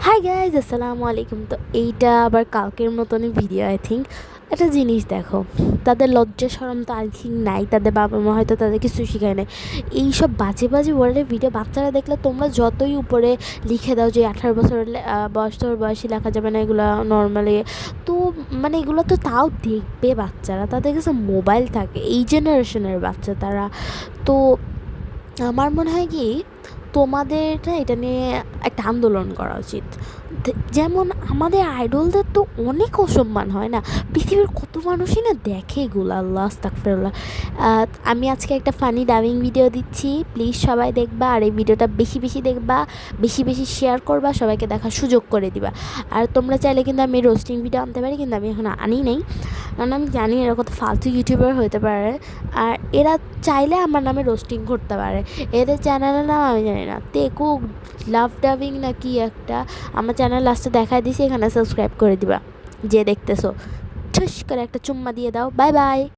Hi guys, আসসালামু আলাইকুম। তো এইটা আবার কালকের মতনই ভিডিও। আই থিঙ্ক একটা জিনিস দেখো, তাদের লজ্জা শরম তো আই থিঙ্ক নাই, তাদের বাবা মা হয়তো তাদের কিছু শেখায় নাই। এইসব বাজে বাজে ওয়ার্ডের ভিডিও বাচ্চারা দেখলে তোমরা যতই উপরে লিখে দাও যে 18 বছর বছর বয়সী লেখা যাবে না, এগুলো নর্মালি। তো মানে এগুলো তো তাও দেখবে বাচ্চারা, তাদের কাছে মোবাইল থাকে, এই জেনারেশনের বাচ্চা তারা। তো আমার মনে হয় কি, তোমাদের না এটা নিয়ে একটা আন্দোলন করা উচিত। যেমন আমাদের আইডলদের তো অনেক অসম্মান হয় না, পৃথিবীর কত মানুষই না দেখে এগুলো। আল্লাহ আস্তাগফিরুল্লাহ। আমি আজকে একটা ফানি ডাবিং ভিডিও দিচ্ছি, প্লিজ সবাই দেখবা, আর এই ভিডিওটা বেশি বেশি দেখবা, বেশি বেশি শেয়ার করবা, সবাইকে দেখার সুযোগ করে দিবা। আর তোমরা চাইলে কিন্তু আমি রোস্টিং ভিডিও আনতে পারি, কিন্তু আমি এখন আনি নেই, কারণ আমি জানি এরা কত ফালতু ইউটিউবার হতে পারে। আর এরা চাইলে আমার নামে রোস্টিং করতে পারে। এদের চ্যানেলের নাম আমি জানি না, তেকু লাভ ডাবিং না কি একটা। আমার চ্যানেল লাস্টে দেখাই দিছি, এখানে সাবস্ক্রাইব করে দিবা যে দেখতেছো। ঠুস করে একটা চুম্মা দিয়ে দাও। Bye bye.